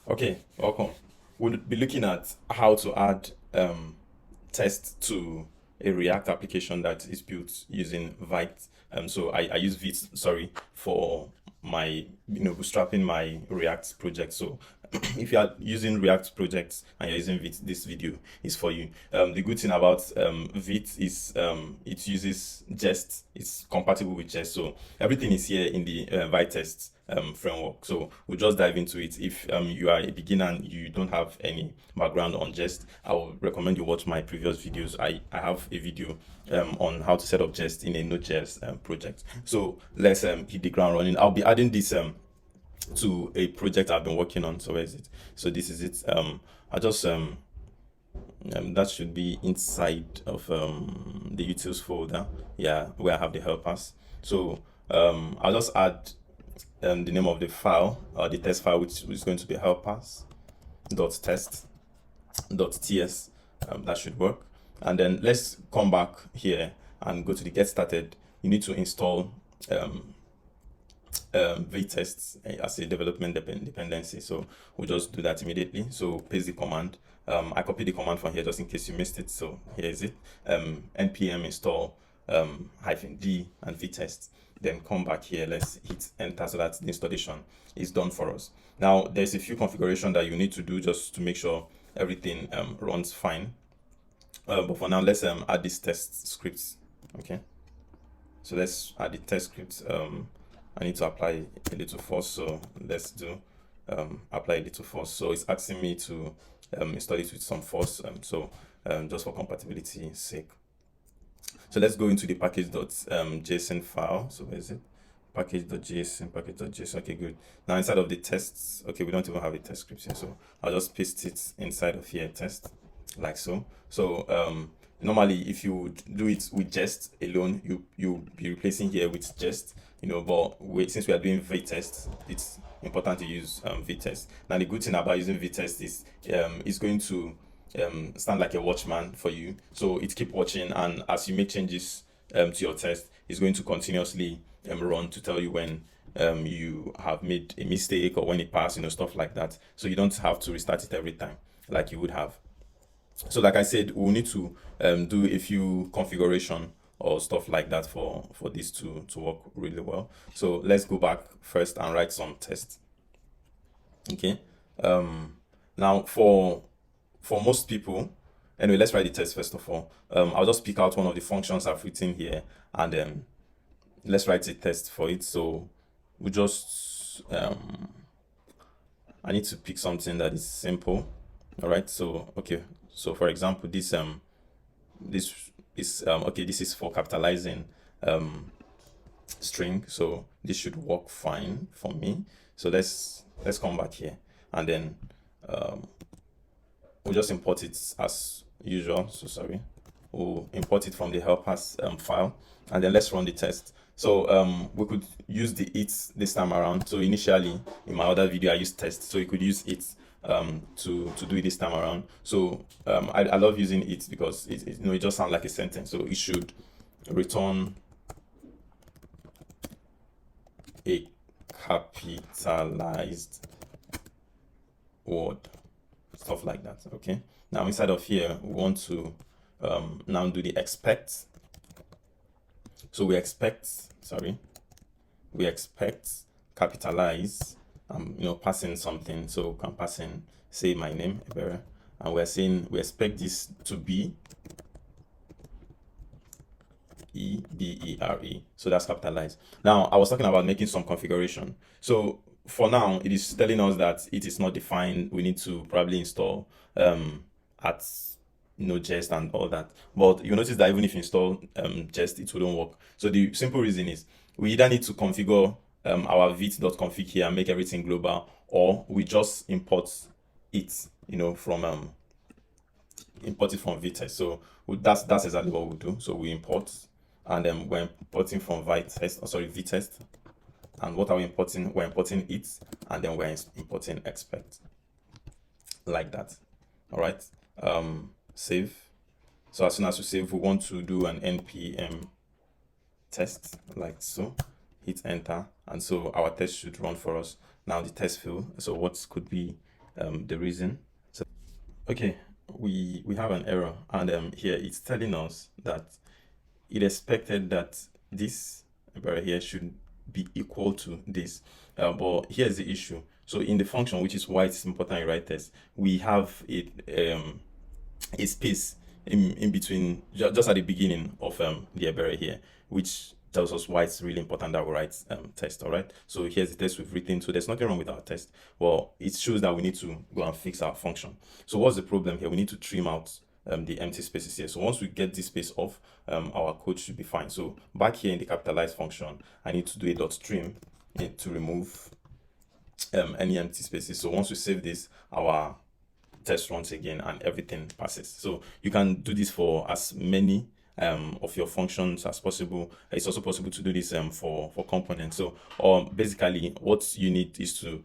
Okay, welcome. We'll be looking at how to add tests to a React application that is built using Vite. So I use Vite, sorry, for my bootstrapping my React project. So if you are using React projects and you're using Vite, this video is for you. The good thing about Vite is it uses Jest. It's compatible with Jest. So everything is here in the Vitest framework. So we'll just dive into it. If you are a beginner and you don't have any background on Jest, I would recommend you watch my previous videos. I have a video on how to set up Jest in a Node.js project. So let's hit the ground running. I'll be adding this to a project I've been working on. So where is it? So this is it. I just that should be inside of the utils folder. Yeah, where I have the helpers. So I'll just add the name of the file or the test file, which is going to be helpers.test.ts. That should work. And then let's come back here and go to the get started. You need to install Vitest as a development dependency. So we'll just do that immediately. So paste the command. I copied the command from here just in case you missed it. So here is it. npm install -d and Vitest. Then come back here. Let's hit enter so that the installation is done for us. Now there's a few configuration that you need to do just to make sure everything runs fine. But for now, let's add this test scripts. Okay. So let's add the test script. I need to apply a little force, so let's do apply a little force. So it's asking me to install it with some force. Just for compatibility's sake. So let's go into the package.json file. So where is it? Package.json. Okay, good. Now inside of the tests, okay, we don't even have a test script here, so I'll just paste it inside of here, test, like so. So normally if you do it with Jest alone, you'll be replacing here with Jest, but since we are doing Vitest, it's important to use Vitest. Now the good thing about using Vitest is it's going to stand like a watchman for you, so it keep watching, and as you make changes to your test, it's going to continuously run to tell you when you have made a mistake or when it passed, stuff like that, so you don't have to restart it every time like you would have. So like I said, we'll need to do a few configuration or stuff like that for this to work really well. So let's go back first and write some tests. Okay. Now for most people, anyway, let's write the test first of all. I'll just pick out one of the functions I've written here, and then let's write a test for it. So we just I need to pick something that is simple. All right. So okay. So for example, this is okay. This is for capitalizing string. So this should work fine for me. So let's come back here, and then we'll just import it as usual. So sorry, we'll import it from the helpers file, and then let's run the test. So we could use the it this time around. So initially in my other video I used test, so you could use it to do it this time around. So I love using it because it just sounds like a sentence. So it should return a capitalized word, stuff like that. Okay, now inside of here we want to now do the expect. So we expect capitalize, passing something. So we can pass in, say, my name, Ebere, and we're saying we expect this to be EBERE. So that's capitalized. Now I was talking about making some configuration. So for now it is telling us that it is not defined. We need to probably install at Jest and all that, but you notice that even if you install Jest, it wouldn't work. So the simple reason is we either need to configure our vite.config here and make everything global, or we just import it from import it from Vitest. So that's exactly what we'll do. So we import, and then we're importing from Vitest. And what are we importing? We're importing it, and then we're importing expect, like that. All right. Save. So as soon as we save, we want to do an npm test, like so. Hit enter, and so our test should run for us. Now the test field. So what could be the reason. So okay, we have an error, and here it's telling us that it expected that this barrier here should be equal to this, but here's the issue. So in the function, which is why it's important in write test, we have a space in between, just at the beginning of the barrier here, which tells us why it's really important that we write test. All right, so here's the test we've written. So there's nothing wrong with our test. Well, it shows that we need to go and fix our function. So what's the problem here? We need to trim out the empty spaces here. So once we get this space off, our code should be fine. So back here in the capitalized function, I need to do a dot trim to remove any empty spaces. So once we save this, our test runs again and everything passes. So you can do this for as many of your functions as possible. It's also possible to do this for components. So basically what you need is to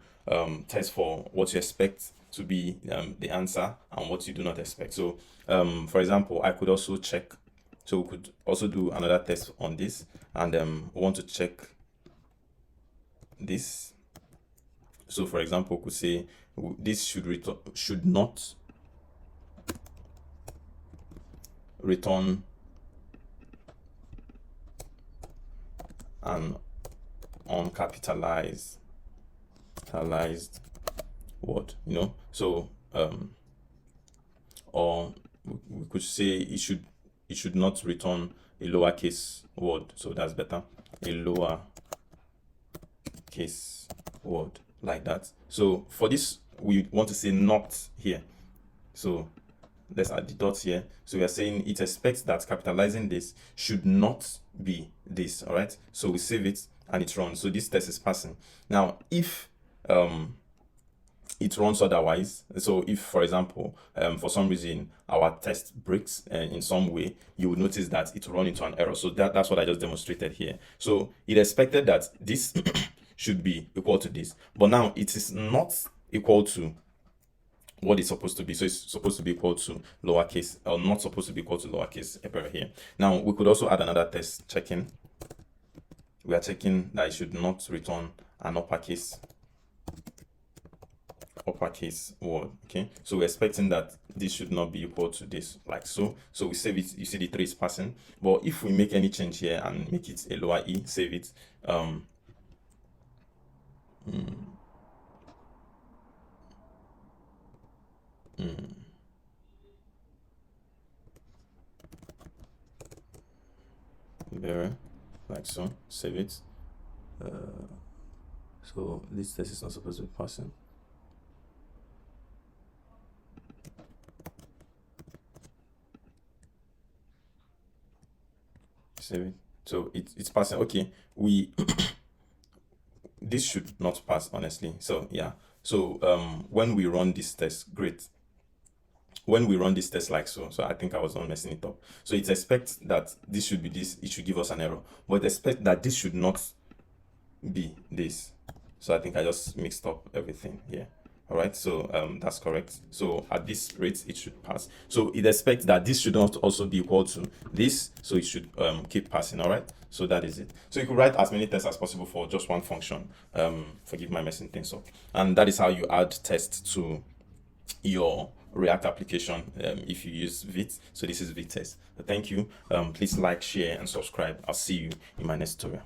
test for what you expect to be the answer and what you do not expect. So for example, I could also check, so we could also do another test on this, and we want to check this. So for example, we could say this should not return an uncapitalized word, you know. So or we could say it should not return a lowercase word. So that's better, a lower case word, like that. So for this, we want to say not here. So let's add the dots here. So we are saying it expects that capitalizing this should not be this. All right, so we save it and it runs. So this test is passing. Now if it runs otherwise, so if for example for some reason our test breaks in some way, you will notice that it will run into an error. So that's what I just demonstrated here. So it expected that this should be equal to this, but now it is not equal to what it's supposed to be. So it's supposed to be equal to lowercase, or not supposed to be equal to lowercase error here. Now we could also add another test checking. We are checking that it should not return an uppercase word. Okay, so we're expecting that this should not be equal to this, like so. So we save it. You see the 3 is passing, but if we make any change here and make it a lower e, save it, there, like so, save it. So this test is not supposed to be passing. Save it. So it's passing. Okay, we this should not pass, honestly. So yeah, so when we run this test, great, when we run this test like so, I think I was not messing it up. So it expects that this should be this, it should give us an error, but expect that this should not be this. So I think I just mixed up everything here. All right, so that's correct. So at this rate, it should pass. So it expects that this should not also be equal to this, so it should keep passing. All right, so that is it. So you could write as many tests as possible for just one function. Forgive my messing things up. And that is how you add tests to your React application if you use Vite. So this is Vitest. Thank you. Please like, share, and subscribe. I'll see you in my next tutorial.